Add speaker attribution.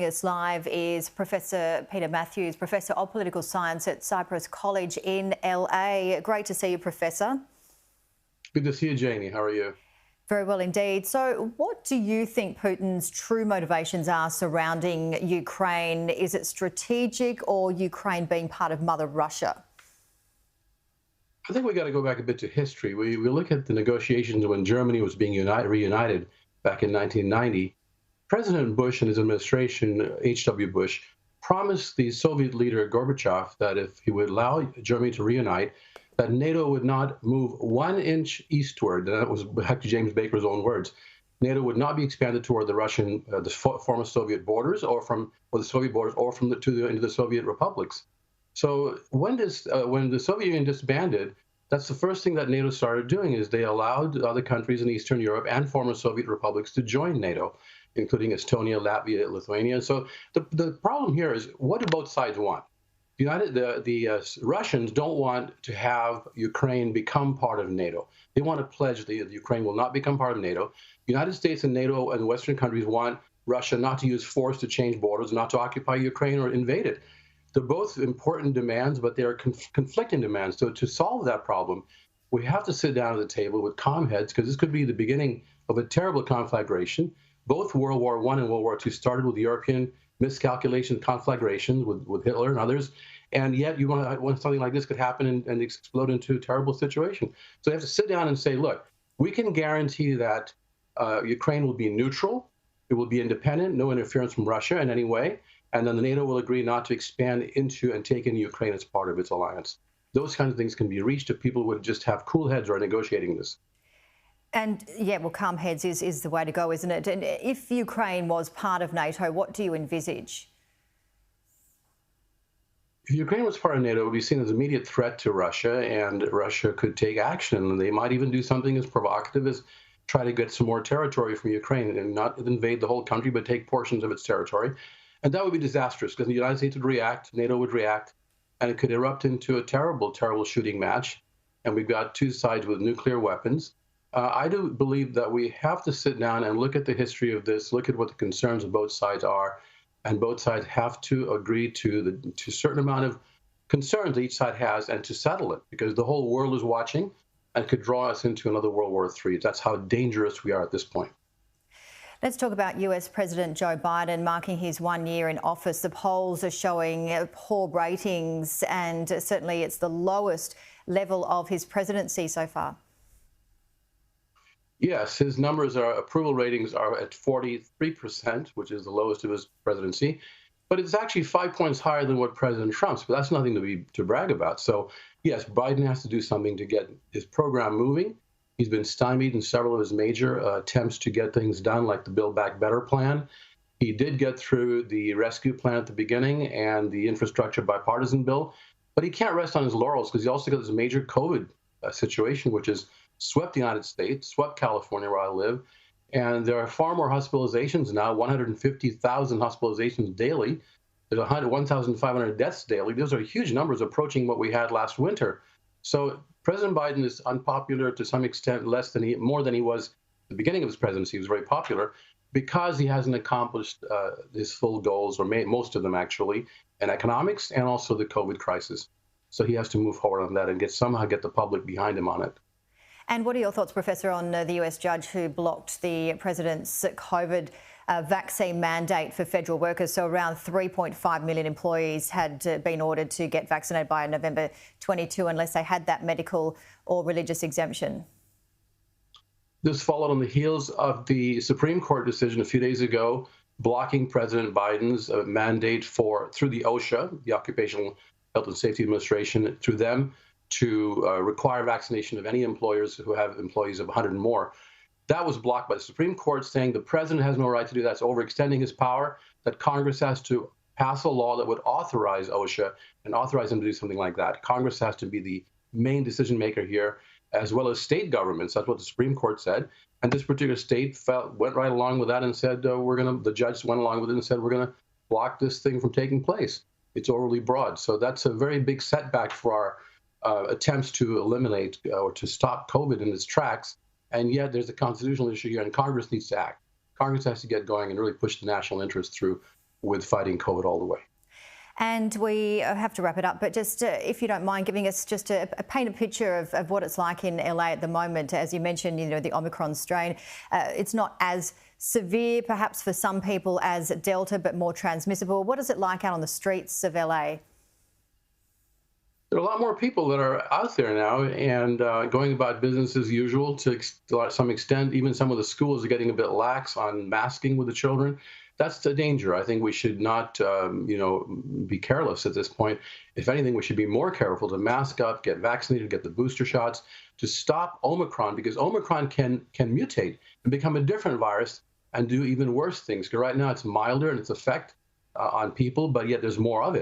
Speaker 1: Us live is Professor Peter Matthews, Professor of Political Science at Cypress College in LA. Great to see you, Professor.
Speaker 2: Good to see you, Janie. How are you?
Speaker 1: Very well indeed. So what do you think Putin's true motivations are surrounding Ukraine? Is it strategic or Ukraine being part of Mother Russia?
Speaker 2: I think we got to go back a bit to history. We look at the negotiations when Germany was being reunited back in 1990. President Bush and his administration, H.W. Bush, promised the Soviet leader Gorbachev that if he would allow Germany to reunite, that NATO would not move 1 inch eastward. And that was back to James Baker's own words. NATO would not be expanded toward the Russian, the former Soviet borders, or the Soviet borders, or into the Soviet republics. So when the Soviet Union disbanded, that's the first thing that NATO started doing is they allowed other countries in Eastern Europe and former Soviet republics to join NATO, including Estonia, Latvia, Lithuania. So the problem here is, what do both sides want? The Russians don't want to have Ukraine become part of NATO. They want to pledge that Ukraine will not become part of NATO. The United States and NATO and Western countries want Russia not to use force to change borders, not to occupy Ukraine or invade it. They're both important demands, but they are conflicting demands. So to solve that problem, we have to sit down at the table with calm heads, because this could be the beginning of a terrible conflagration. Both World War I and World War II started with European miscalculation, conflagrations with Hitler and others, and yet you want something like this could happen and explode into a terrible situation. So you have to sit down and say, look, we can guarantee that Ukraine will be neutral, it will be independent, no interference from Russia in any way, and then the NATO will agree not to expand into and take in Ukraine as part of its alliance. Those kinds of things can be reached if people would just have cool heads or negotiating this.
Speaker 1: And yeah, well, calm heads is the way to go, isn't it? And if Ukraine was part of NATO, what do you envisage?
Speaker 2: If Ukraine was part of NATO, it would be seen as an immediate threat to Russia, and Russia could take action. They might even do something as provocative as try to get some more territory from Ukraine and not invade the whole country, but take portions of its territory. And that would be disastrous, because the United States would react, NATO would react, and it could erupt into a terrible, terrible shooting match. And we've got two sides with nuclear weapons. I do believe that we have to sit down and look at the history of this, look at what the concerns of both sides are, and both sides have to agree to a certain amount of concerns that each side has and to settle it, because the whole world is watching and could draw us into another World War III. That's how dangerous we are at this point.
Speaker 1: Let's talk about US President Joe Biden marking his 1 year in office. The polls are showing poor ratings, and certainly it's the lowest level of his presidency so far.
Speaker 2: Yes, his approval ratings are at 43%, which is the lowest of his presidency. But it's actually 5 points higher than what President Trump's, but that's nothing to brag about. So yes, Biden has to do something to get his program moving. He's been stymied in several of his major attempts to get things done, like the Build Back Better plan. He did get through the rescue plan at the beginning and the infrastructure bipartisan bill, but he can't rest on his laurels, because he also got this major COVID situation, which has swept the United States, swept California, where I live. And there are far more hospitalizations now, 150,000 hospitalizations daily. There's 1,500 deaths daily. Those are huge numbers, approaching what we had last winter. So President Biden is unpopular to some extent, more than he was at the beginning of his presidency. He was very popular because he hasn't accomplished his full goals, or most of them actually, in economics and also the COVID crisis. So he has to move forward on that and somehow get the public behind him on it.
Speaker 1: And what are your thoughts, Professor, on the US judge who blocked the president's COVID vaccine mandate for federal workers? So around 3.5 million employees had been ordered to get vaccinated by November 22 unless they had that medical or religious exemption.
Speaker 2: This followed on the heels of the Supreme Court decision a few days ago blocking President Biden's mandate through the OSHA, the Occupational Health and Safety Administration, through them to require vaccination of any employers who have employees of 100 and more. That was blocked by the Supreme Court, saying the president has no right to do that. It's overextending his power, that Congress has to pass a law that would authorize OSHA and authorize them to do something like that. Congress has to be the main decision maker here, as well as state governments. That's what the Supreme Court said. And this particular state went right along with that and said, the judge went along with it and said, we're going to block this thing from taking place. It's overly broad. So that's a very big setback for our attempts to eliminate or to stop COVID in its tracks. And yet there's a constitutional issue here, and Congress needs to act. Congress has to get going and really push the national interest through with fighting COVID all the way.
Speaker 1: And we have to wrap it up, but just if you don't mind giving us just a paint a picture of what it's like in LA at the moment. As you mentioned, the Omicron strain, it's not as severe perhaps for some people as Delta, but more transmissible. What is it like out on the streets of LA?
Speaker 2: There are a lot more people that are out there now and going about business as usual to some extent. Even some of the schools are getting a bit lax on masking with the children. That's the danger. I think we should not, be careless at this point. If anything, we should be more careful to mask up, get vaccinated, get the booster shots to stop Omicron, because Omicron can mutate and become a different virus and do even worse things. Because right now it's milder in its effect on people, but yet there's more of it.